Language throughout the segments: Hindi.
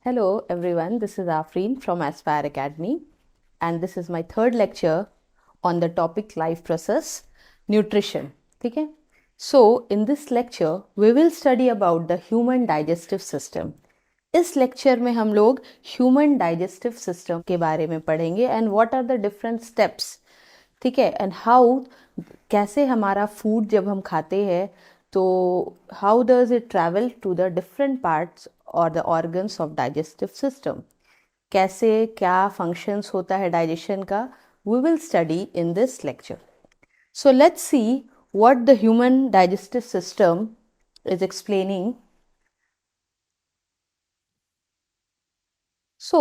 Hello everyone, this is Afreen from Aspire Academy, and this is my third lecture on the topic life process nutrition. ठीक है? So in this lecture we will study about the human digestive system. इस लेक्चर में हम लोग ह्यूमन डाइजेस्टिव सिस्टम के बारे में पढ़ेंगे and what are the different steps, ठीक है, एंड हाउ कैसे हमारा फूड जब हम खाते हैं तो how does it travel to the different parts और the organs of digestive system, कैसे क्या फंक्शंस होता है डाइजेशन का, we will study in this lecture. So let's see what the human digestive system is explaining. So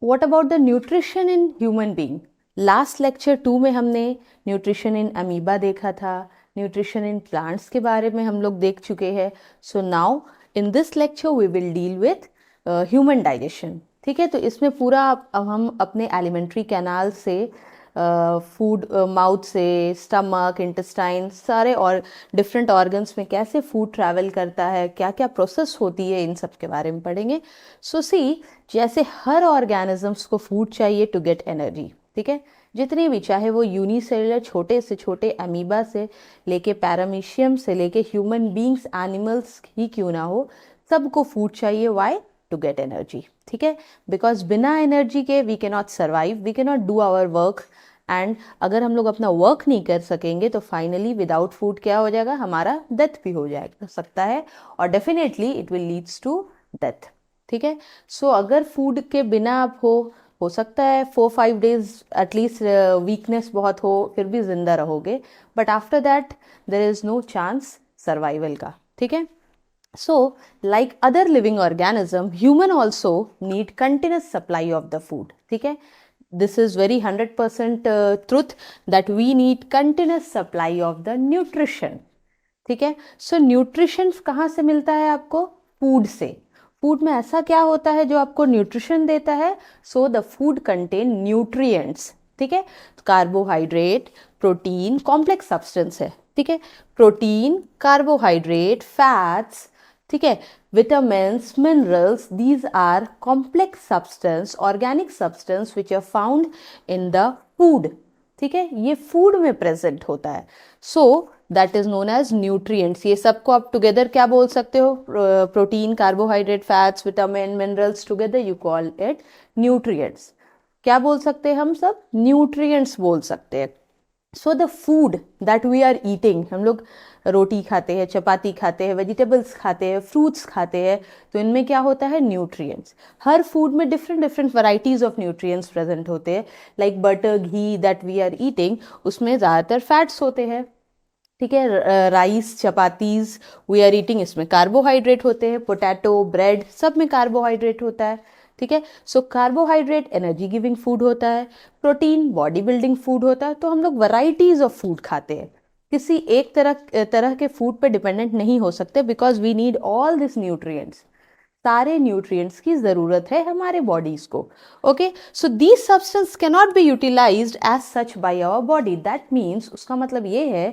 what about the nutrition in human being. Last lecture 2 में हमने न्यूट्रिशन इन अमीबा देखा था, न्यूट्रिशन इन प्लांट्स के बारे में हम लोग देख चुके हैं. So now in this lecture we will deal with human digestion. ठीक है, तो इसमें पूरा अब हम अपने एलिमेंट्री कैनाल से फूड माउथ से स्टमक इंटेस्टाइन सारे और डिफरेंट ऑर्गन्स में कैसे फूड ट्रैवल करता है, क्या क्या प्रोसेस होती है, इन सब के बारे में पढ़ेंगे. सो सी, जैसे हर ऑर्गेनिजम्स को फूड चाहिए टू गेट एनर्जी, ठीक है, जितने भी, चाहे वो यूनिसेलुलर छोटे से छोटे अमीबा से लेके पैरामीशियम से लेके ह्यूमन बींग्स एनिमल्स ही क्यों ना हो, सबको फूड चाहिए. वाई? To get energy. ठीक है, बिकॉज बिना एनर्जी के we can not survive, we can not do our work, and अगर हम लोग अपना वर्क नहीं कर सकेंगे तो फाइनली विदाउट फूड क्या हो जाएगा, हमारा डेथ भी हो जाएगा सकता है, और definitely it will leads to death. ठीक है, सो अगर फूड के बिना आप हो सकता है 4-5 डेज एटलीस्ट वीकनेस बहुत हो, फिर भी जिंदा रहोगे, but after that there is no chance survival का. ठीक है, so like other living organism, human also need continuous supply of the food. ठीक है, this is very 100% truth that we need continuous supply of the nutrition. ठीक है, so nutrition कहाँ से मिलता है आपको? फूड से. फूड में ऐसा क्या होता है जो आपको न्यूट्रिशन देता है? So the food contain nutrients. ठीक है, कार्बोहाइड्रेट, प्रोटीन, कॉम्प्लेक्स सब्सटेंस है. ठीक है, प्रोटीन, कार्बोहाइड्रेट, फैट्स, ठीक है, vitamins, minerals, these are complex substance, organic substance which are found in the food. ठीक है, ये फूड में प्रेजेंट होता है. So that is known as nutrients. ये सबको आप टुगेदर क्या बोल सकते हो? Protein, carbohydrate, fats, vitamin, minerals, together you call it nutrients. क्या बोल सकते हैं हम सब? न्यूट्रिएंट्स बोल सकते हैं. So the food that we are eating, हम लोग रोटी खाते हैं, चपाती खाते हैं, वेजिटेबल्स खाते हैं, फ्रूट्स खाते हैं, तो इनमें क्या होता है? न्यूट्रिएंट्स. हर फूड में different different varieties of nutrients present होते हैं. Like butter, ghee that we are eating, उसमें ज़्यादातर फैट्स होते हैं. ठीक है, rice, chapatis we are eating, इसमें कार्बोहाइड्रेट होते हैं. पोटैटो, ब्रेड, सब में कार्बोहाइड्रेट होता है. ठीक है, so carbohydrate energy giving food होता है, प्रोटीन बॉडी बिल्डिंग फूड होता है. तो हम लोग वैराइटीज ऑफ फूड खाते हैं, किसी एक तरह के फूड पे डिपेंडेंट नहीं हो सकते, because we need all this nutrients. सारे न्यूट्रिएंट्स की ज़रूरत है हमारे बॉडीज को. Okay, so these substance can not be utilised as such by our body. That means, उसका मतलब ये है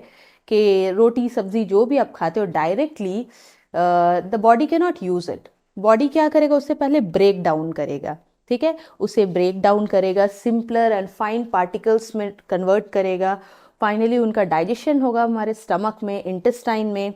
कि रोटी सब्जी जो भी आप खाते हो directly the body can not use it. Body क्या करेगा? उससे पहले ब्रेक डाउन करेगा. ठीक है, उसे ब्रेक डाउन करेगा, सिंपलर एंड फाइन पार्टिकल्स में कन्वर्ट करेगा. फाइनली उनका डाइजेशन होगा हमारे स्टमक में, इंटेस्टाइन में,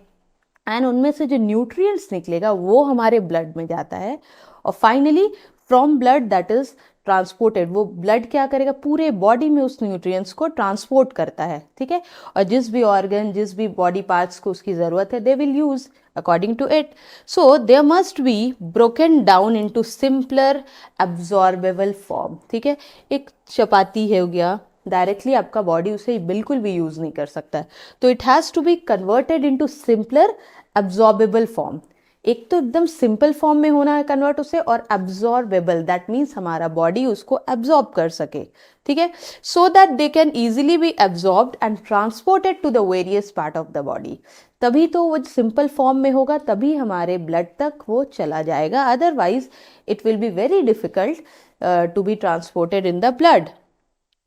एंड उनमें से जो न्यूट्रिएंट्स निकलेगा वो हमारे ब्लड में जाता है, और finally from blood that is transported. वो ब्लड क्या करेगा? पूरे बॉडी में उस न्यूट्रिएंट्स को ट्रांसपोर्ट करता है. ठीक है, और जिस भी ऑर्गन, जिस भी बॉडी पार्ट्स को उसकी ज़रूरत है, they will use according to it. So there must be broken down into simpler absorbable form. ठीक है, एक चपाती है हो गया, डायरेक्टली आपका बॉडी उसे बिल्कुल भी यूज नहीं कर सकता है, तो it has to be converted into simpler absorbable form. एक तो एकदम सिंपल फॉर्म में होना है कन्वर्ट उसे, और एब्जॉर्बेबल दैट मीन्स हमारा बॉडी उसको एब्जॉर्ब कर सके. ठीक है, so that they can easily be absorbed and transported to the various part of the body. तभी तो वो सिंपल फॉर्म में होगा, तभी हमारे ब्लड तक वो चला जाएगा, otherwise it will be very difficult to be transported in the blood.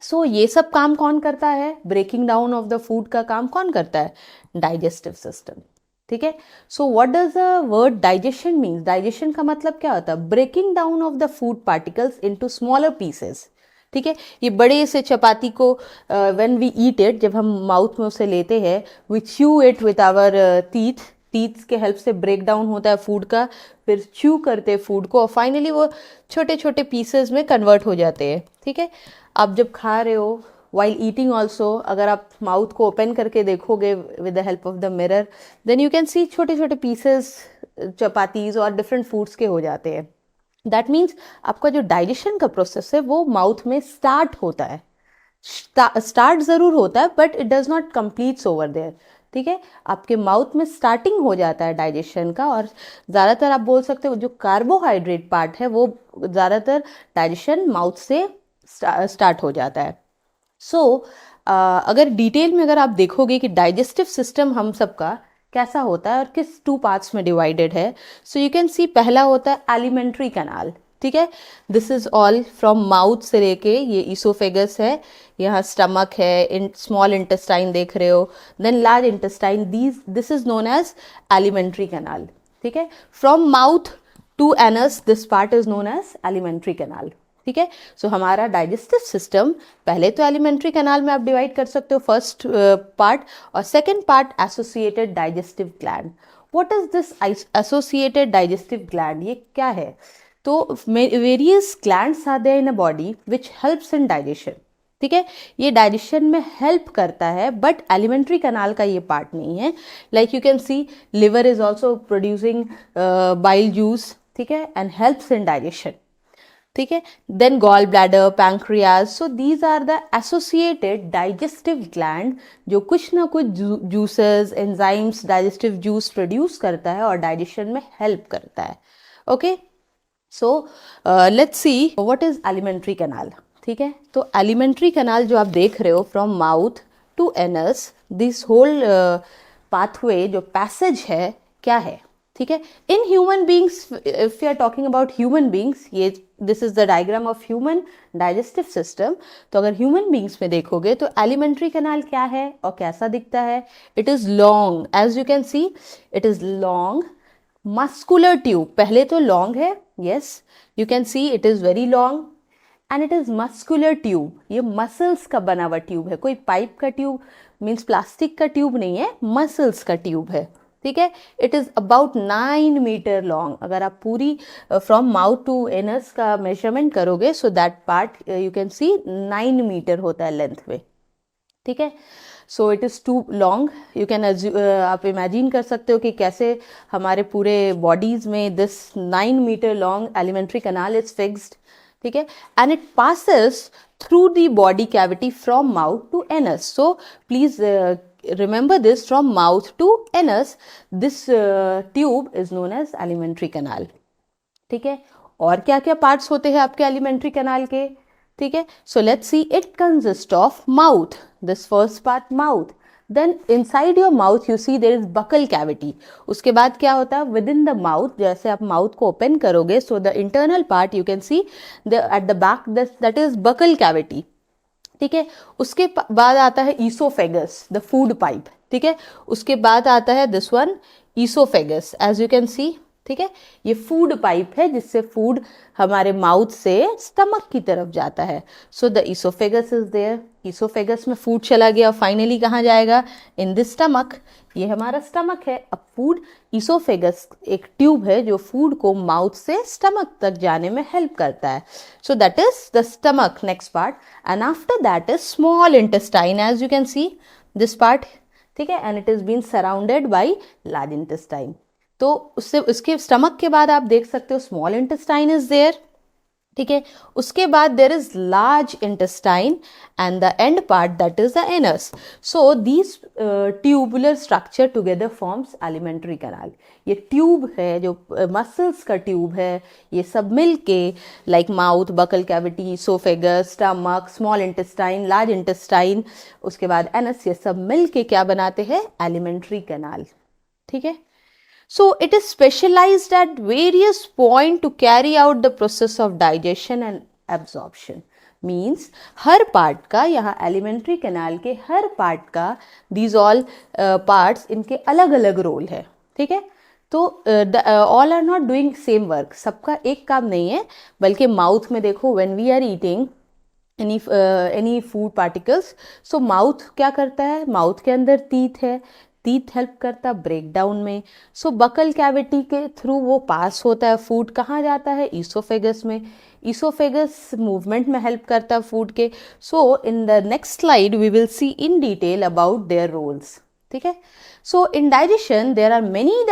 So ये सब काम कौन करता है? Breaking down of the food का काम कौन करता है? Digestive system. ठीक है। So what does the word digestion means? Digestion का मतलब क्या होता है? Breaking down of the food particles into smaller pieces. ठीक है, ये बड़े से चपाती को व्हेन वी ईट इट, जब हम माउथ में उसे लेते हैं, we chew it with our teeth के हेल्प से ब्रेक डाउन होता है फूड का, फिर च्यू करते हैं फूड को और फाइनली वो छोटे छोटे पीसेस में कन्वर्ट हो जाते हैं। ठीक है, आप जब खा रहे हो वाइल ईटिंग ऑल्सो, अगर आप माउथ को ओपन करके देखोगे with the help of the mirror, then you can see छोटे छोटे पीसेस चपातीज और डिफरेंट फूड्स के हो जाते हैं। दैट मीन्स आपका जो डाइजेशन का प्रोसेस है वो माउथ में स्टार्ट होता है, स्टार्ट ज़रूर होता है but it does not completes over there. ठीक है, आपके माउथ में स्टार्टिंग हो जाता है डाइजेशन का, और ज़्यादातर आप बोल सकते हो जो कार्बोहाइड्रेट पार्ट है वो ज़्यादातर डाइजेशन माउथ से स्टार्ट हो जाता है। सो अगर डिटेल में अगर आप देखोगे कि डाइजेस्टिव सिस्टम हम सबका कैसा होता है और किस 2 पार्ट्स में डिवाइडेड है, सो यू कैन सी पहला होता है एलिमेंट्री कैनाल। ठीक है, this is all from mouth से लेके, ये इसोफेगस है, यहाँ स्टमक है, स्मॉल इंटेस्टाइन देख रहे हो, then large intestine, this is known as alimentary canal. ठीक है, from mouth to anus this part is known as alimentary canal. ठीक है, सो हमारा डाइजेस्टिव सिस्टम पहले तो एलिमेंट्री कैनाल में आप डिवाइड कर सकते हो फर्स्ट पार्ट, और second part associated digestive gland. What is this associated digestive gland? ये क्या है? तो various glands are there in a body which helps in digestion. ठीक है, ये डाइजेशन में हेल्प करता है बट एलिमेंट्री कैनाल का ये पार्ट नहीं है। Like you can see liver is also producing bile juice, ठीक है, एंड हेल्प्स इन डाइजेशन। ठीक है, then gall bladder, pancreas, so these are the associated digestive gland जो कुछ ना कुछ juices, enzymes, digestive juice produce करता है और डाइजेशन में हेल्प करता है। Okay, so let's see what is alimentary canal. ठीक है, तो एलिमेंट्री कैनाल जो आप देख रहे हो from mouth to anus, this whole pathway जो पैसेज है क्या है? ठीक है, in human beings, if you are talking about human beings, ये this is the diagram of human digestive system. तो अगर ह्यूमन बींग्स में देखोगे तो एलिमेंट्री कैनाल क्या है और कैसा दिखता है? It is long, as you can see it is long muscular tube. पहले तो लॉन्ग है, yes, you can see it is very long, and it is muscular tube. ये मसल्स का बना हुआ ट्यूब है, कोई पाइप का ट्यूब मीन्स प्लास्टिक का ट्यूब नहीं है, मसल्स का ट्यूब है। ठीक है, it is about 9 metre long. अगर आप पूरी फ्रॉम माउथ टू एनस का मेजरमेंट करोगे, so that part you can see 9 metre होता है लेंथ में। ठीक है, so it is too long. You can आप इमेजिन कर सकते हो कि कैसे हमारे पूरे बॉडीज में this 9 metre long alimentary canal is fixed. ठीक है, and it passes through the body cavity from mouth to anus. So please remember this, from mouth to anus, this tube is known as alimentary canal. ठीक है, और क्या क्या पार्ट्स होते हैं आपके एलिमेंट्री कैनाल के? ठीक है, so let's see, it consist of mouth, this first part mouth, then inside your mouth you see there is buccal cavity. उसके बाद क्या होता है विद इन द माउथ, जैसे आप माउथ को ओपन करोगे, so the internal part you can C at the back, that is buccal cavity. ठीक है, उसके बाद आता है ईसोफेगस, द फूड पाइप। ठीक है, उसके बाद आता है this one oesophagus, as you can see. ठीक है, ये फूड पाइप है जिससे फूड हमारे माउथ से स्टमक की तरफ जाता है। So the oesophagus is there, oesophagus में फूड चला गया, फाइनली कहाँ जाएगा? In this stomach. ये हमारा स्टमक है। अब फूड, ईसोफेगस एक ट्यूब है जो फूड को माउथ से स्टमक तक जाने में हेल्प करता है। So that is the stomach, next part, and after that is small intestine, as you can see this part. ठीक है, and it is been surrounded by large intestine. तो उससे उसके स्टमक के बाद आप देख सकते हो स्मॉल इंटेस्टाइन इज देयर। ठीक है, उसके बाद there is large intestine and the end part that is the anus. So these tubular structure together forms alimentary canal. ये ट्यूब है जो मसल्स का ट्यूब है, ये सब मिल के like mouth, buccal cavity, oesophagus, stomach, small intestine, large intestine, उसके बाद एनस, ये सब मिल के क्या बनाते हैं? Elementary canal. ठीक है, so it is specialized at various point to carry out the process of digestion and absorption. Means हर पार्ट का, यहाँ एलिमेंट्री कैनाल के हर पार्ट का, दीज ऑल पार्ट्स, इनके अलग अलग रोल है। ठीक है। तो all are not doing same work, सबका एक काम नहीं है, बल्कि माउथ में देखो when we are eating any food particles, so mouth क्या करता है, माउथ के अंदर टीथ है, टीथ हेल्प करता ब्रेक डाउन में। सो बकल कैविटी के थ्रू वो पास होता है, फूड कहाँ जाता है, ईसोफेगस में, ईसोफेगस मूवमेंट में हेल्प करता है फूड के। So in the next slide we will see in detail about their roles, ठीक है। So in digestion there are many,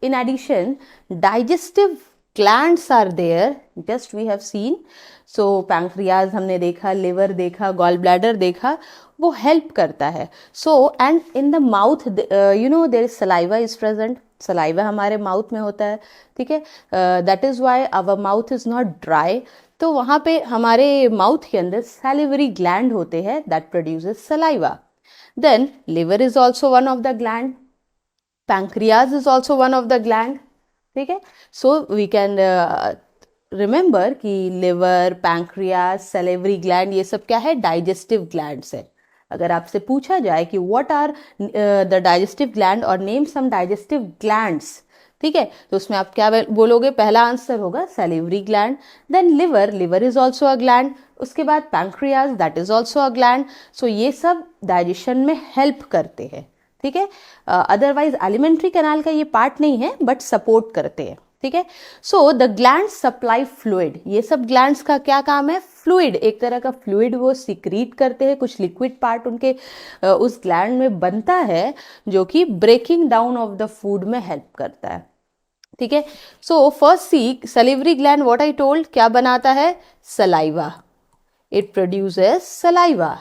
in addition digestive glands are there, just we have seen. So pancreas हमने देखा, लिवर देखा, गॉल ब्लैडर देखा, वो हेल्प करता है। So and in the mouth you know there is saliva is present, saliva हमारे माउथ में होता है, ठीक है। That is why our mouth is not dry. तो वहाँ पे हमारे माउथ के अंदर सैलिवरी ग्लैंड होते हैं that produces saliva. Then liver is also one of the gland, pancreas is also one of the gland, ठीक है। सो वी कैन रिमेंबर कि लिवर, पैंक्रियाज, सैलिवरी ग्लैंड, ये सब क्या है, डाइजेस्टिव ग्लैंड्स है। अगर आपसे पूछा जाए कि what are the digestive gland और नेम सम डाइजेस्टिव ग्लैंड्स, ठीक है, तो उसमें आप क्या बोलोगे, पहला आंसर होगा salivary gland. Then liver, liver is also a gland. उसके बाद pancreas, that is also a gland. So ये सब डाइजेशन में हेल्प करते हैं, ठीक है। अदरवाइज एलिमेंट्री कैनाल का ये पार्ट नहीं है, बट सपोर्ट करते हैं, ठीक है। So the gland supply fluid, ये सब ग्लैंड्स का क्या काम है, फ्लूइड, एक तरह का फ्लूइड वो सिक्रीट करते हैं, कुछ लिक्विड पार्ट उनके उस ग्लैंड में बनता है जो कि breaking down of the food में हेल्प करता है, ठीक है। So first see salivary gland, what I told, क्या बनाता है, saliva, it produces saliva.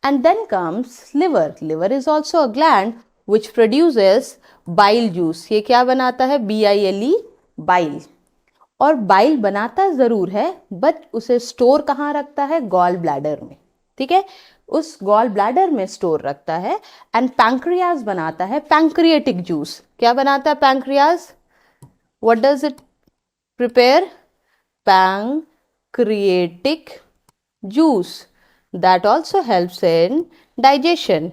And then comes liver, liver is also a gland which produces bile juice, ये क्या बनाता है, BILE, बाइल। और बाइल बनाता जरूर है, बट उसे स्टोर कहाँ रखता है, गॉल ब्लैडर में, ठीक है, उस गॉल ब्लैडर में स्टोर रखता है। एंड पैंक्रियाज बनाता है पैंक्रिएटिक जूस, क्या बनाता है pancreas, what does it prepare, pancreatic juice, that also helps in digestion.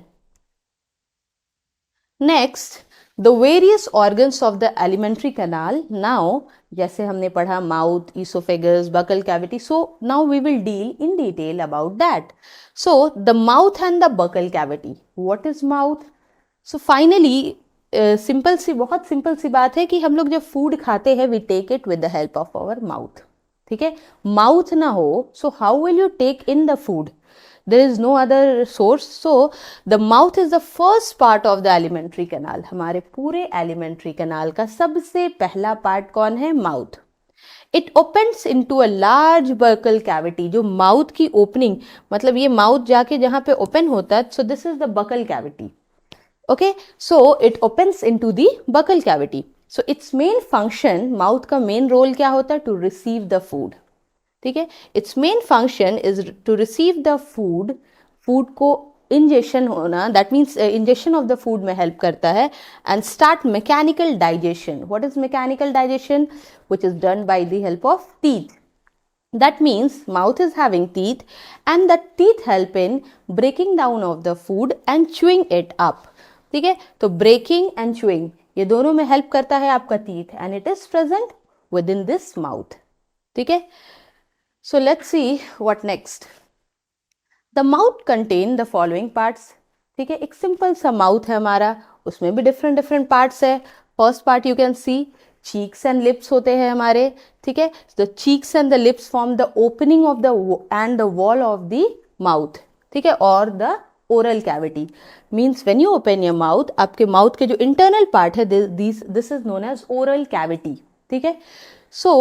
Next, the various organs of the alimentary canal. Now, जैसे हमने पढ़ा mouth, oesophagus, buccal cavity, so now we will deal in detail about that. So the mouth and the buccal cavity. What is mouth? So finally, simple सी, बहुत सिंपल सी बात है कि हम लोग जब फूड खाते हैं, we take it with the help of our mouth, ठीक है। माउथ ना हो, so how will you take in the food, there is no other source. So the mouth is the first part of the alimentary canal. हमारे पूरे alimentary canal का सबसे पहला part कौन है, mouth. It opens into a large buccal cavity. जो mouth की opening, मतलब ये mouth जाके जहाँ पे open होता है, so this is the buccal cavity. Okay, so it opens into the buccal cavity. So its main function, mouth का main role क्या होता है, to receive the food. ठीक है, its main function is to receive the food, food को इंजेक्शन होना, that means injection of the food में हेल्प करता है, and start mechanical digestion. What is mechanical digestion, which is done by the help of teeth. That means mouth is having teeth and the teeth help in breaking down of the food and chewing it up, ठीक है। तो ब्रेकिंग एंड च्यूइंग, ये दोनों में हेल्प करता है आपका teeth, and it is present with in this mouth, ठीक है। So let's see what next. The mouth contain the following parts. ठीक है, एक सिंपल सा माउथ है हमारा, उसमें भी डिफरेंट डिफरेंट पार्ट्स है. First part you can C cheeks and lips होते हैं हमारे, ठीक है. The cheeks and the lips form the opening of the and the wall of the mouth, ठीक है, और the oral cavity. Means when you open your mouth, आपके माउथ के जो इंटरनल पार्ट है, this is known as oral cavity, ठीक है. So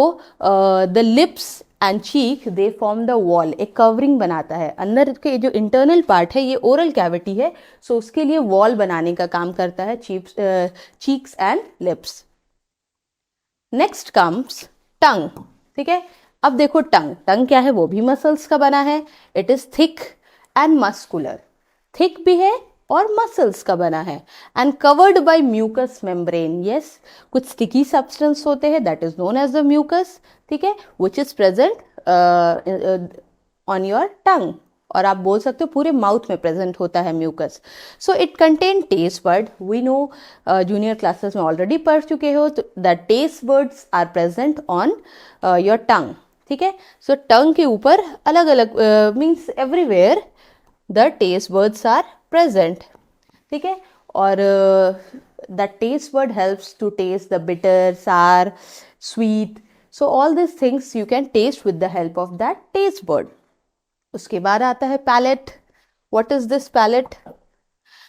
the lips and cheek they form the wall, एक कवरिंग बनाता है. अंदर के जो इंटरनल पार्ट है ये ओरल कैविटी है, सो उसके लिए वॉल बनाने का काम करता है cheeks and lips. Next comes tongue, ठीक है. अब देखो टंग, टंग क्या है, वो भी मसल्स का बना है. It is thick and muscular, thick भी है और मसल्स का बना है, and covered by mucus membrane. Yes, कुछ स्टिकी सब्सटेंस होते हैं, that is known as the mucus, ठीक है, which is present on your tongue और आप बोल सकते हो पूरे माउथ में प्रेजेंट होता है mucus. So it contain taste bud. We know junior classes में ऑलरेडी पढ़ चुके हो the taste buds are present on your tongue. ठीक है. सो टंग के ऊपर अलग अलग means everywhere the taste buds are present. ठीक है. और the taste bud helps to taste the bitter, sour, sweet. So all this things you can taste with the help of that taste bud. उसके बाद आता है palate. What is this palate?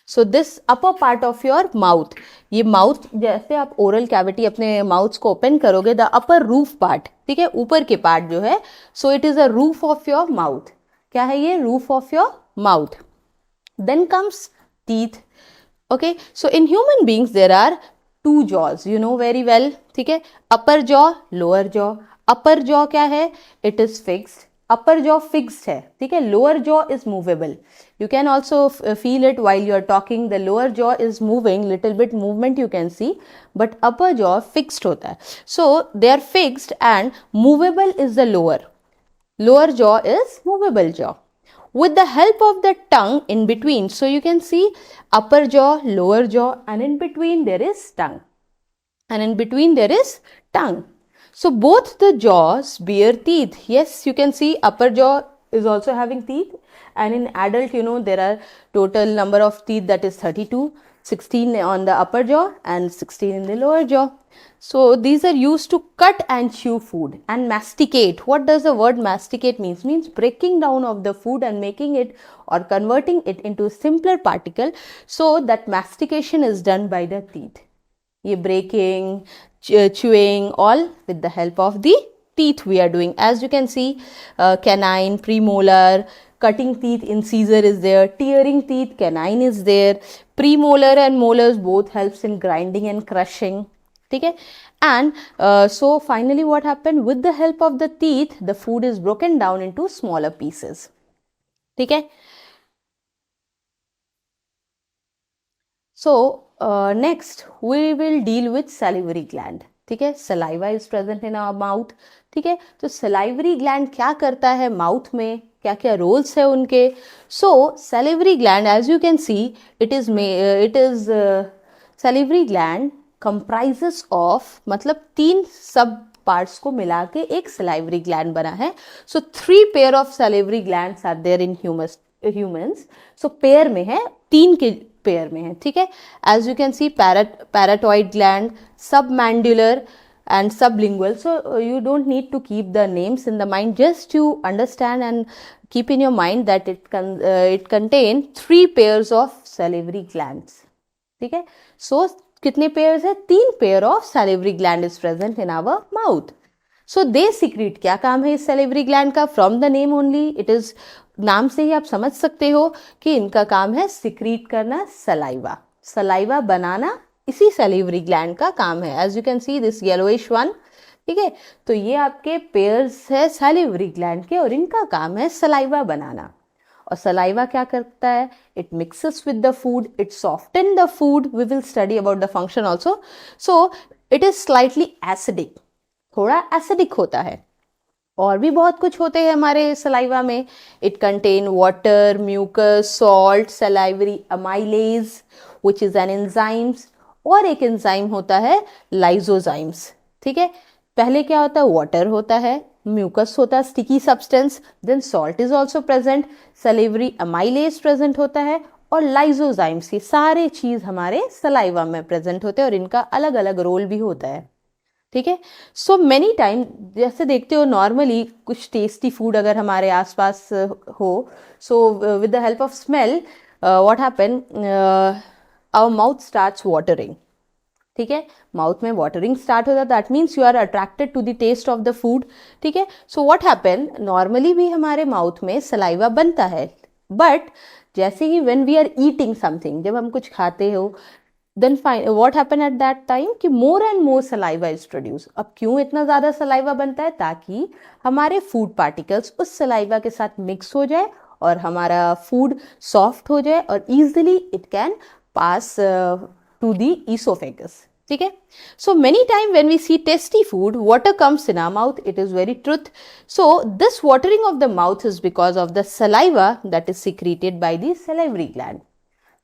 So this upper part of your mouth. ये माउथ जैसे आप ओरल कैविटी अपने माउथ को ओपन करोगे, द अपर रूफ पार्ट, ठीक है, ऊपर के पार्ट जो है, so it is a roof of your mouth. क्या है ये? Roof of your mouth. Then comes teeth. Okay. So in human beings there are two jaws, you know very well. ठीक है. अपर जॉ, लोअर जॉ. अपर जॉ क्या है? It is fixed. Upper jaw fixed है. ठीक है. Lower jaw is movable. You can also feel it while you are talking. The lower jaw is moving, little bit movement you can see, but upper jaw fixed होता है. So they are fixed and movable is the lower. Lower jaw is movable jaw. With the help of the tongue in between, so you can see upper jaw, lower jaw, and in between there is tongue. And in between there is tongue. So both the jaws bear teeth. Yes, you can see upper jaw is also having teeth. And in adult, you know, there are total number of teeth, that is 32, 16 on the upper jaw and 16 in the lower jaw. So these are used to cut and chew food and masticate. What does the word masticate means? Means breaking down of the food and making it or converting it into simpler particle. So that mastication is done by the teeth. Ye breaking, chewing, all with the help of the teeth we are doing. As you can see, canine, premolar, cutting teeth, incisor is there, tearing teeth, canine is there, premolar and molars both helps in grinding and crushing. ठीक है. And so finally what happened? With the help of the teeth, the food is broken down into smaller pieces. ठीक है. So next we will deal with salivary gland. ठीक है. Saliva is present in our mouth. ठीक है. तो salivary gland क्या करता है माउथ में, क्या क्या रोल्स है उनके? सो salivary gland, as you can see, it is salivary gland comprises of, मतलब 3 सब पार्ट्स को मिला के एक salivary gland बना है. So 3 pair of salivary glands are there in humans. So pair में है, 3 के पेयर में है. ठीक है. As you can see, parotid gland, submandibular and sublingual. So you don't need to keep the names in the mind, just to understand and keep in your mind that it contain 3 pairs of salivary glands. ठीक है. So कितने pairs है? 3 pair of salivary gland is present in our mouth. So they secrete. क्या काम है इस salivary gland का? From the name only it is, नाम से ही आप समझ सकते हो कि इनका काम है secrete करना saliva. Saliva बनाना इसी salivary gland का काम है. As you can see this yellowish one. ठीक है. तो ये आपके pairs है salivary gland के और इनका काम है saliva बनाना. और saliva क्या करता है? It mixes with the food, it softens the food. We will study about the function also. So it is slightly acidic. थोड़ा acidic होता है. और भी बहुत कुछ होते हैं हमारे सलाइवा में. It contain water, mucus, salt, salivary amylase which is an enzymes. और एक एंजाइम होता है लाइजोजाइम्स. ठीक है. पहले क्या होता है? वाटर होता है, म्यूकस होता है, sticky substance, then salt is also present, salivary amylase present होता है और लाइजोजाइम्स. ये सारे चीज हमारे सलाइवा में प्रेजेंट होते हैं और इनका अलग अलग रोल भी होता है. ठीक है. सो मेनी टाइम जैसे देखते हो नॉर्मली कुछ टेस्टी फूड अगर हमारे आसपास हो, so with the help of smell what happen, our mouth starts watering. ठीक है. माउथ में वाटरिंग स्टार्ट होता है, that means you are attracted to the taste of the food. ठीक है. सो व्हाट हैपन, नॉर्मली भी हमारे माउथ में सलाइवा बनता है, बट जैसे ही when we are eating something, जब हम कुछ खाते हो, then what happen at that time कि more and more saliva is produced. अब क्यों इतना ज़्यादा saliva बनता है? ताकि हमारे food particles उस saliva के साथ mix हो जाए और हमारा food soft हो जाए और easily it can pass to the esophagus. ठीक है. So many time when we see tasty food, water comes in our mouth. It is very truth. So this watering of the mouth is because of the saliva that is secreted by the salivary gland.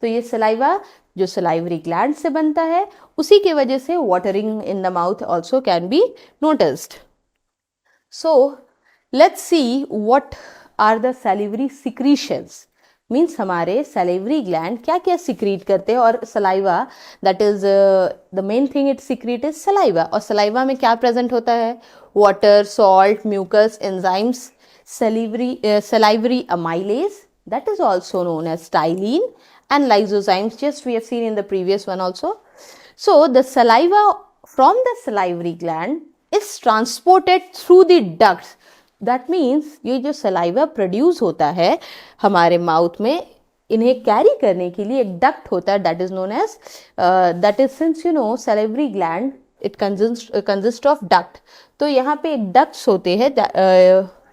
तो ये सलाइवा जो सलाइवरी ग्लैंड से बनता है, उसी के वजह से watering in the mouth also can be noticed. So let's see what are the salivary secretions. Means हमारे सैलिवरी ग्लैंड क्या क्या सिक्रीट करते हैं. और saliva that is the main thing it secrete is saliva. और सलाइवा में क्या प्रेजेंट होता है? Water, salt, mucus, enzymes, salivary amylase that is also known as stylene, and lysozymes, just we have seen in the previous one also. So the saliva from the salivary gland is transported through the ducts. That means ये जो saliva produce होता है हमारे mouth में, इन्हें कैरी करने के लिए एक डक्ट होता है that is known as that is, since you know salivary gland it consists of duct. तो यहाँ पे एक ducts होते हैं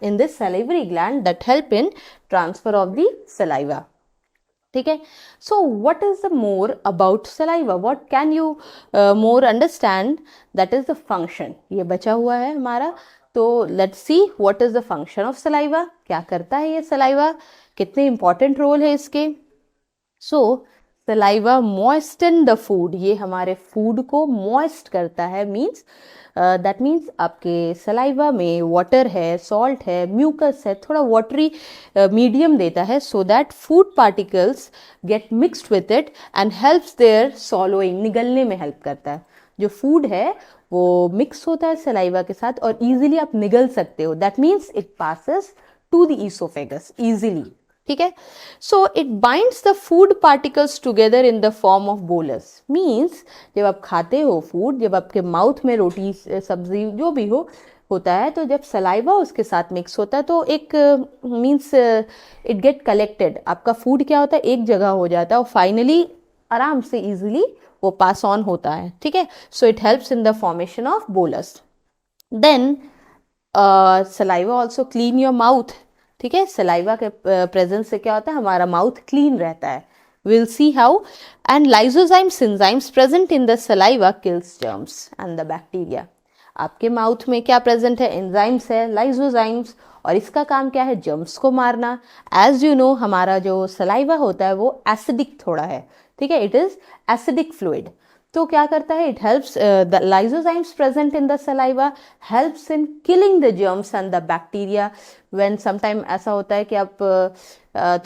in this salivary gland that help in transfer of the saliva. ठीक है. So what is the more about saliva? What can you more understand? That is the function. ये बचा हुआ है हमारा. तो let's see what is the function of saliva. क्या करता है ये saliva? कितने important role है इसके? So saliva moisten the food. ये हमारे food को moist करता है. Means that means आपके saliva में water है, salt है, mucus है, थोड़ा watery medium देता है, so that food particles get mixed with it and helps their swallowing. निगलने में help करता है. जो food है वो mix होता है saliva के साथ और easily आप निगल सकते हो. That means it passes to the esophagus easily. ठीक है. So it binds the food particles together in the form of bolus. Means जब आप खाते हो फूड, जब आपके माउथ में रोटी, सब्जी जो भी होता है, तो जब सलाइवा उसके साथ मिक्स होता है तो एक मीन्स इट गेट कलेक्टेड. आपका फूड क्या होता है, एक जगह हो जाता है और फाइनली आराम से इजीली वो पास ऑन होता है. ठीक है. So it helps in the formation of bolus. Then saliva also clean your mouth. ठीक है. सलाइवा के प्रेजेंस से क्या होता है, हमारा माउथ क्लीन रहता है. Will see how. And lysozymes enzymes present in the saliva kills germs and the bacteria. आपके माउथ में क्या प्रेजेंट है, एंजाइम्स है, लाइसोजाइम्स, और इसका काम क्या है, जर्म्स को मारना. एज यू नो हमारा जो सलाइवा होता है वो एसिडिक थोड़ा है. ठीक है. It is acidic fluid. तो क्या करता है, it helps the lysozymes present in the saliva helps in killing the germs and the bacteria. When sometime ऐसा होता है कि आप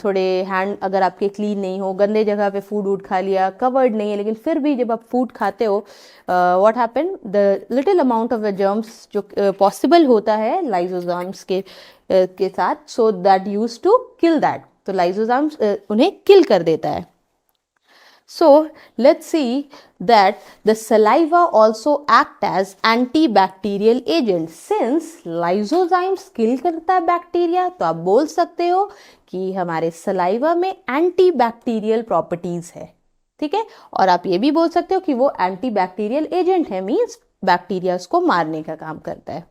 थोड़े हैंड अगर आपके क्लीन नहीं हो, गंदे जगह पे फूड वूड खा लिया, कवर्ड नहीं है, लेकिन फिर भी जब आप फूड खाते हो, what happen, the little amount of the germs जो पॉसिबल होता है लाइसोजाइम्स के साथ, so that use to kill that. तो लाइसोजाइम्स उन्हें किल कर देता है. So let's see that the saliva also act as antibacterial agent. Since lysozymes kill करता है बैक्टीरिया, तो आप बोल सकते हो कि हमारे सलाइवा में एंटीबैक्टीरियल प्रॉपर्टीज है. ठीक है. और आप ये भी बोल सकते हो कि वो एंटीबैक्टीरियल एजेंट है, मीन्स बैक्टीरिया को मारने का काम करता है.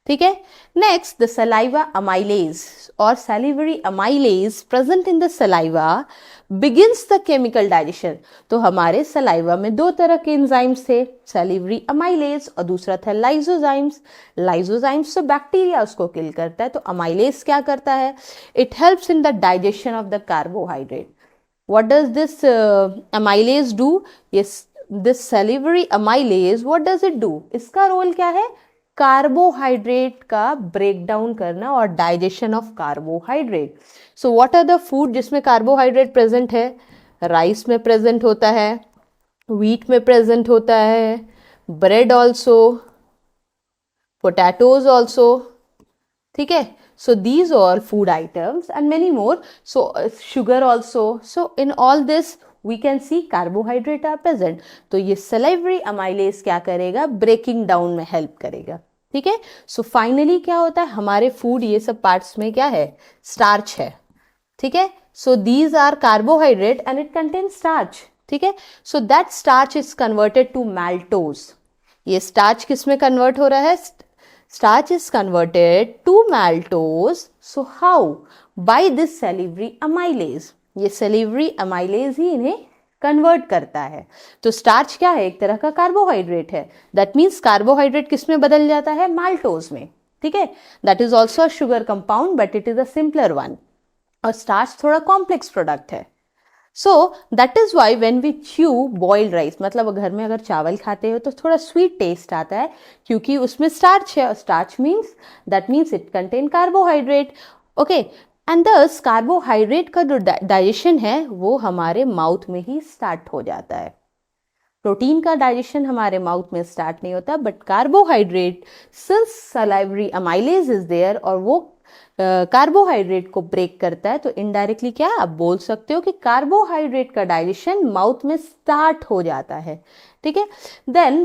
ठीक है. नेक्स्ट, द सलाइवा अमाइलेज और salivary amylase present in the saliva begins the chemical digestion. तो हमारे सलाइवा में दो तरह के एंजाइम्स थे, सैलिवरी अमाइलेज और दूसरा था लाइसोजाइम्स. लाइसोजाइम्स तो बैक्टीरिया उसको किल करता है, तो अमाइलेज क्या करता है, it helps in the digestion of the carbohydrate. What does this amylase do? Yes, this salivary amylase what does it do? इसका रोल क्या है, कार्बोहाइड्रेट का ब्रेक डाउन करना और digestion of carbohydrate. So what are the food जिसमें कार्बोहाइड्रेट प्रेजेंट है? राइस में प्रेजेंट होता है, व्हीट में प्रेजेंट होता है, ब्रेड ऑल्सो, पोटैटोज ऑल्सो. ठीक है. So these are food items and many more. So sugar also. So in all this we can see carbohydrate are present. तो ये salivary amylase क्या करेगा, ब्रेकिंग डाउन में हेल्प करेगा. ठीक है. सो फाइनली क्या होता है, हमारे फूड ये सब पार्ट्स में क्या है, स्टार्च है. ठीक है. So these are carbohydrate and it contain starch. ठीक है. So that starch is converted to maltose. ये स्टार्च किस में कन्वर्ट हो रहा है, starch is converted to maltose. So how? By this salivary amylase. ये सैलिवरी अमाइलेज ही इन्हें कन्वर्ट करता है। तो स्टार्च क्या है, एक तरह का कार्बोहाइड्रेट है। दैट मीन्स कार्बोहाइड्रेट किस में बदल जाता है, माल्टोज में, ठीक है। That is also a sugar compound but it is a simpler one. और स्टार्च थोड़ा कॉम्प्लेक्स प्रोडक्ट है। So that is why when we chew boiled rice, मतलब घर में अगर चावल खाते हो तो थोड़ा स्वीट टेस्ट आता है क्योंकि उसमें स्टार्च है। Starch means that means it contain carbohydrate, okay. And दस कार्बोहाइड्रेट का जो डाइजेशन है वो हमारे माउथ में ही स्टार्ट हो जाता है। प्रोटीन का डाइजेशन हमारे माउथ में स्टार्ट नहीं होता, but carbohydrate since salivary amylase is there और वो कार्बोहाइड्रेट को ब्रेक करता है, तो इनडायरेक्टली क्या आप बोल सकते हो कि कार्बोहाइड्रेट का डाइजेशन माउथ में स्टार्ट हो जाता है, ठीक है। Then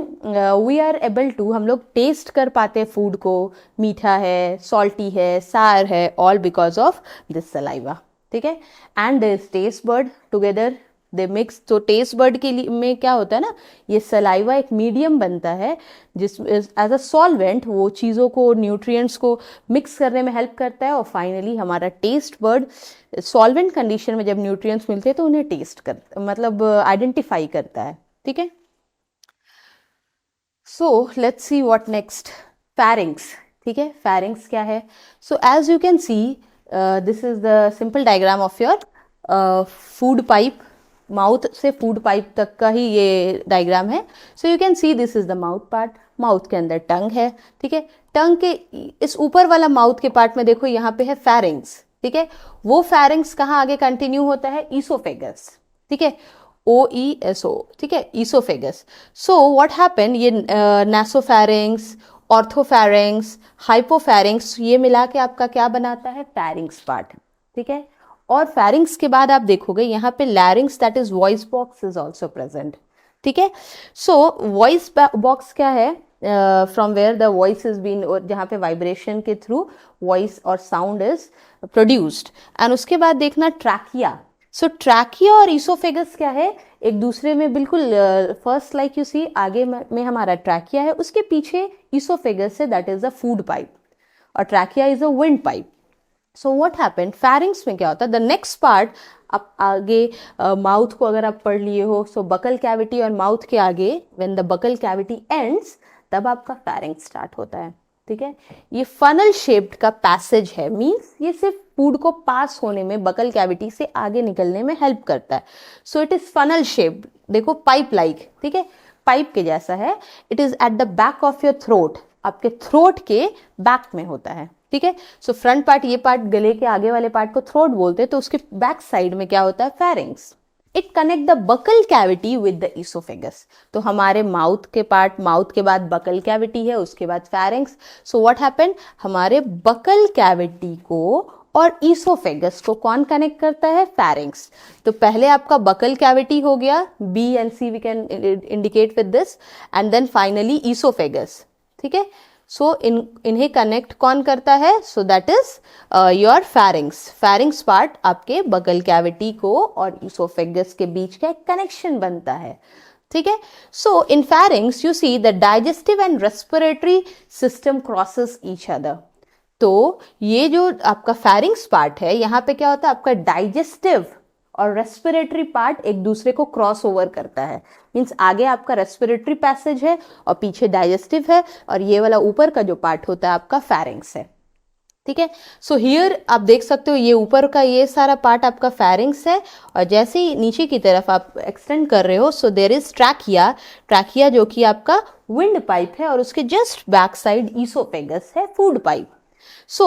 we are able to, हम लोग टेस्ट कर पाते हैं फूड को, मीठा है, सॉल्टी है, सार है, all because of this saliva, ठीक है। And this taste bud together they mix. तो टेस्ट बर्ड के लिए में क्या होता है ना, ये सलाइवा एक मीडियम बनता है जिस एज अ सॉल्वेंट वो चीज़ों को, न्यूट्रिएंट्स को मिक्स करने में हेल्प करता है। और फाइनली हमारा टेस्ट बर्ड सॉल्वेंट कंडीशन में जब न्यूट्रिएंट्स मिलते हैं तो उन्हें टेस्ट कर, मतलब आइडेंटिफाई करता है, ठीक है। So let's see what next, pharynx, ठीक है। फेरिंग्स क्या है, so as you can see this is the simple diagram of your food pipe. Mouth से फूड पाइप तक का ही ये डायग्राम है। So you can see this is the mouth part, mouth के अंदर टंग है, ठीक है। टंग के इस ऊपर वाला माउथ के पार्ट में देखो यहाँ पे है फेरिंग्स, ठीक है। वो फेरिंग्स कहाँ आगे कंटिन्यू होता है, ईसोफेगस, ठीक है, OESO, ठीक है, ईसोफेगस। सो व्हाट हैपन, ये नासोफेरिंग्स, ऑर्थोफेरिंग्स, हाइपोफेरिंग्स, ये मिला के आपका क्या बनाता है, फेरिंग्स पार्ट, ठीक है। और फेरिंग्स के बाद आप देखोगे यहाँ पे larynx, that is voice box is also present, ठीक है। सो वॉइस बॉक्स क्या है, from where the voice is been, जहाँ पे वाइब्रेशन के थ्रू वॉइस और साउंड इज प्रोड्यूस्ड। एंड उसके बाद देखना ट्रैकिया। सो ट्रैकिया और ईसोफेगस क्या है, एक दूसरे में बिल्कुल, फर्स्ट लाइक यू सी आगे में हमारा ट्रैकिया है, उसके पीछे ईसोफेगस है, that is a food pipe, और trachea is a wind pipe. So what happen, pharynx में क्या होता है, द नेक्स्ट पार्ट, आप आगे माउथ को अगर आप पढ़ लिए हो, सो बकल कैविटी और माउथ के आगे when the buccal cavity ends, तब आपका फेरिंग्स स्टार्ट होता है, ठीक है। ये फनल शेप्ड का पैसेज है, मींस ये सिर्फ फूड को पास होने में, बकल कैविटी से आगे निकलने में हेल्प करता है। So it is funnel shaped, देखो पाइप लाइक, ठीक है, पाइप के जैसा है। It is at the back of your throat, आपके थ्रोट के बैक में होता है, ठीक है। सो फ्रंट पार्ट, ये पार्ट गले के आगे वाले पार्ट को थ्रोट बोलते हैं, तो उसके बैक साइड में क्या होता है, pharynx. It connect the buccal cavity with the oesophagus. तो हमारे माउथ के पार्ट, माउथ के बाद बकल कैविटी है, उसके बाद फेरिंग्स। सो व्हाट हैपेंड, हमारे बकल कैविटी को और ईसोफेगस को कौन कनेक्ट करता है, फेरिंग्स। तो पहले आपका बकल कैविटी हो गया, B and C we can indicate with this, and then finally oesophagus, ठीक है। सो इन्हें कनेक्ट कौन करता है, so that is your pharynx. Pharynx part आपके बकल कैविटी को और ईसोफेगस के बीच का एक कनेक्शन बनता है, ठीक है। So in pharynx you see the digestive and respiratory system crosses each other. तो ये जो आपका फेरिंग्स पार्ट है, यहाँ पे क्या होता है, आपका डाइजेस्टिव और रेस्पिरेटरी पार्ट एक दूसरे को क्रॉस ओवर करता है। मीन्स आगे आपका रेस्पिरेटरी पैसेज है और पीछे डाइजेस्टिव है, और ये वाला ऊपर का जो पार्ट होता है आपका फेरिंग्स है, ठीक है। सो हियर आप देख सकते हो, ये ऊपर का ये सारा पार्ट आपका फेरिंग्स है, और जैसे ही नीचे की तरफ आप एक्सटेंड कर रहे हो, so there is trachea. Trachea जो कि आपका विंड पाइप है, और उसके जस्ट बैक साइड ईसोफेगस है, food pipe. So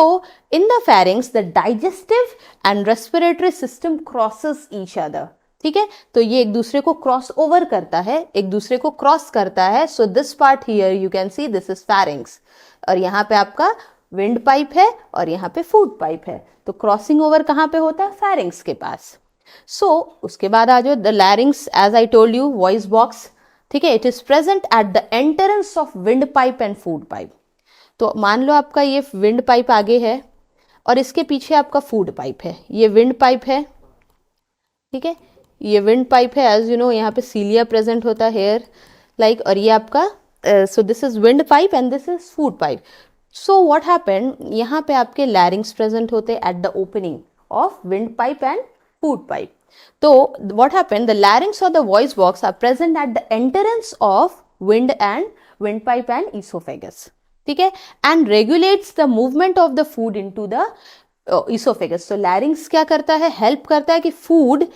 in the pharynx the digestive and respiratory system crosses each other, ठीक है। तो ये एक दूसरे को क्रॉस ओवर करता है, एक दूसरे को क्रॉस करता है। So this part here you can see this is pharynx, और यहाँ पे आपका विंड पाइप है और यहाँ पे फूड पाइप है। तो क्रॉसिंग ओवर कहाँ पे होता है, pharynx के पास। सो उसके बाद आ जाओ the larynx, as I told you voice box, ठीक है। It is present at the entrance of wind pipe and food pipe. तो मान लो आपका ये विंड पाइप आगे है और इसके पीछे आपका फूड पाइप है, ये विंड पाइप है, ठीक है, ये विंड पाइप है। एज यू नो यहाँ पे सीलिया प्रेजेंट होता है हेयर लाइक, और ये आपका सो this is wind pipe and this is food pipe. So what happened, यहाँ पे आपके लैरिंग्स प्रेजेंट होते हैं at the opening of wind pipe and food pipe. So what happened, the larynx or the voice box are present at the entrance of windpipe and esophagus, ठीक है, and regulates the movement of the food into the esophagus. So larynx क्या करता है, help करता है कि food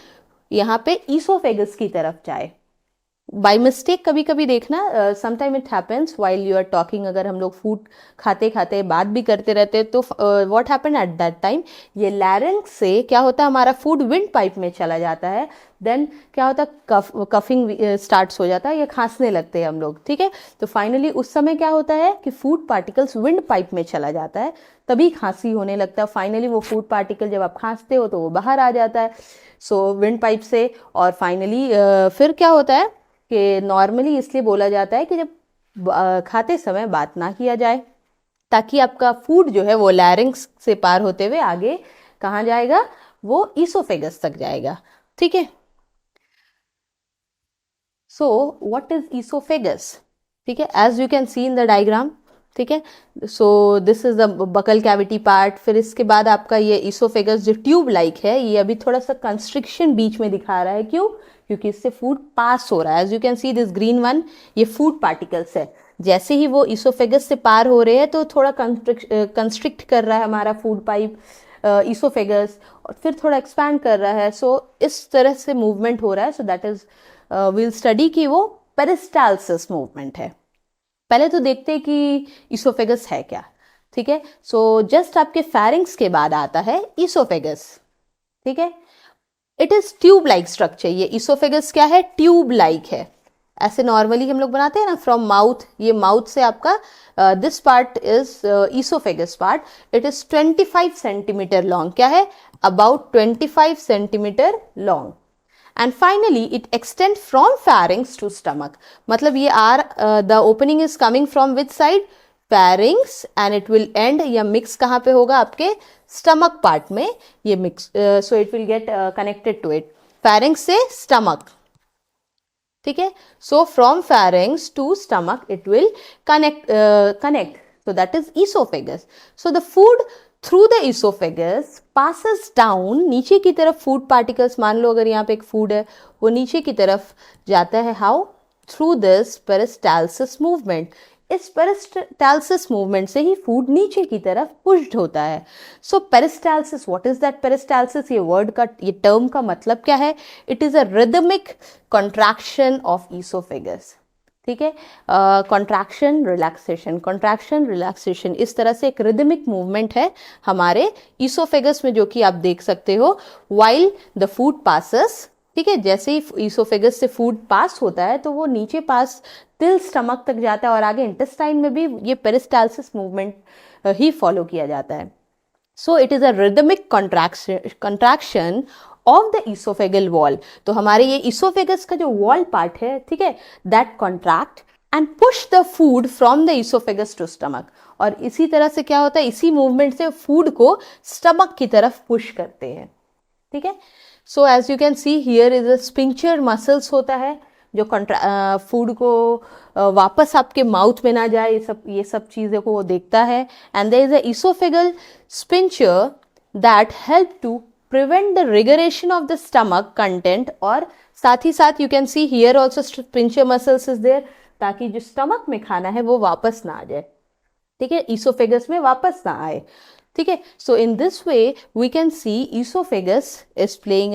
यहाँ पे esophagus की तरफ जाए. बाई मिस्टेक कभी कभी देखना, sometime it happens while you are talking, अगर हम लोग फूड खाते खाते बात भी करते रहते तो what happen at that time, ये लैरिंक्स से क्या होता है, हमारा फूड विंड पाइप में चला जाता है, देन क्या होता है, कफिंग स्टार्ट्स हो जाता है, या खांसने लगते हैं हम लोग, ठीक है. तो फाइनली उस समय क्या होता है कि फूड पार्टिकल्स विंड पाइप में चला जाता है, तभी खांसी होने लगता है. फाइनली वो फूड पार्टिकल जब आप खांसते हो तो वो बाहर आ जाता है, सो विंड पाइप से. और फाइनली फिर क्या होता है कि नॉर्मली इसलिए बोला जाता है कि जब खाते समय बात ना किया जाए, ताकि आपका फूड जो है वो लैरिंक्स से पार होते हुए आगे कहाँ जाएगा, वो ईसोफेगस तक जाएगा, ठीक है. सो व्हाट इज ईसोफेगस, ठीक है, as you can see in the diagram, ठीक है. So this is the buccal cavity part. फिर इसके बाद आपका ये ईसोफेगस जो ट्यूब लाइक है, ये अभी थोड़ा सा कंस्ट्रिक्शन बीच में दिखा रहा है. क्यों? क्योंकि इससे फूड पास हो रहा है. As you can see this green one, ये फूड पार्टिकल्स है. जैसे ही वो ईसोफेगस से पार हो रहे हैं तो थोड़ा कंस्ट्रिक्ट कर रहा है हमारा फूड पाइप ईसोफेगस, और फिर थोड़ा एक्सपैंड कर रहा है. सो इस तरह से मूवमेंट हो रहा है. So that is will study कि वो पेरिस्टाल्सिस मूवमेंट है. पहले तो देखते हैं कि ईसोफेगस है क्या, ठीक है. सो जस्ट आपके फैरिंग्स के बाद आता है ईसोफेगस, ठीक है. It is tube like structure. ये ईसोफेगस क्या है, ट्यूब लाइक है. ऐसे नॉर्मली हम लोग बनाते हैं ना फ्रॉम माउथ, ये माउथ से आपका this part is oesophagus part. It is 25 centimetre long. क्या है, about 25 centimetre long. And finally it extends from pharynx to stomach. मतलब ये the opening is coming from which side, pharynx, and it will end या mix कहाँ पे होगा, आपके stomach part में ये mix, so it will get connected to it. pharynx से stomach, ठीक है. so from pharynx to stomach it will connect, so that is esophagus. so the food through the oesophagus passes down, नीचे की तरफ फूड पार्टिकल्स, मान लो अगर यहाँ पे एक फूड है वो नीचे की तरफ जाता है. How? Through this peristalsis movement. इस पेरिस्टाल्सिस मूवमेंट से ही फूड नीचे की तरफ पुश्ड होता है. So peristalsis, what is that peristalsis, ये वर्ड का, ये टर्म का मतलब क्या है? It is a rhythmic contraction of oesophagus, ठीक है. कॉन्ट्रैक्शन रिलैक्सेशन, कॉन्ट्रैक्शन रिलैक्सेशन, इस तरह से एक रिदमिक मूवमेंट है हमारे ईसोफेगस में, जो कि आप देख सकते हो वाइल द फूड पासेस, ठीक है. जैसे ही ईसोफेगस से फूड पास होता है तो वो नीचे पास टिल स्टमक तक जाता है, और आगे इंटेस्टाइन में भी ये पेरिस्टाल्सिस मूवमेंट ही फॉलो किया जाता है. So it is a rhythmic contraction of the oesophageal wall. तो हमारे ये ईसोफेगस का जो वॉल पार्ट है, ठीक है, that contract and push the food from the oesophagus to stomach. और इसी तरह से क्या होता है, इसी मूवमेंट से फूड को स्टमक की तरफ पुश करते हैं, ठीक है. So as you can see here is a sphincter muscles होता है, जो फूड को वापस आपके माउथ में ना जाए, ये सब चीज़ों को वो देखता है. And there is a oesophageal sphincter that help to prevent the regurgitation of the stomach content. और साथ ही साथ you can see here also sphincter muscles is there, ताकि जो स्टमक में खाना है वो वापस ना आ जाए, ठीक है, ईसोफेगस में वापस ना आए, ठीक है. So in this way we can see oesophagus is playing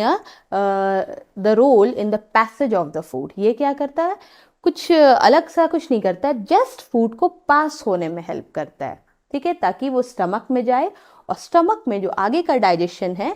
the role in the passage of the food. ये क्या करता है, कुछ अलग सा कुछ नहीं करता, जस्ट फूड को पास होने में हेल्प करता है, ठीक है, ताकि वो स्टमक में जाए. और स्टमक में जो आगे का डाइजेशन है,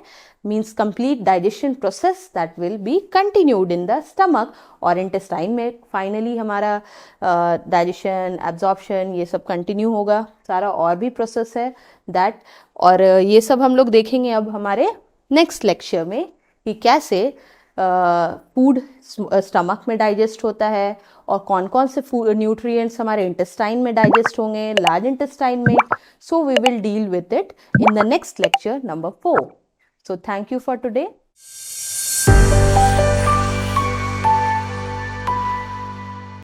means complete digestion process that will be continued in the stomach. और इंटेस्टाइन में फाइनली हमारा डाइजेशन, एब्जॉर्प्शन, ये सब कंटिन्यू होगा. सारा और भी प्रोसेस है दैट, और ये सब हम लोग देखेंगे अब हमारे नेक्स्ट लेक्चर में कि कैसे फूड स्टमक में डाइजेस्ट होता है, और कौन कौन से फूड न्यूट्रिएंट्स हमारे इंटेस्टाइन में डाइजेस्ट होंगे, लार्ज इंटेस्टाइन में. So we will deal with it in the next lecture number 4. So thank you for today.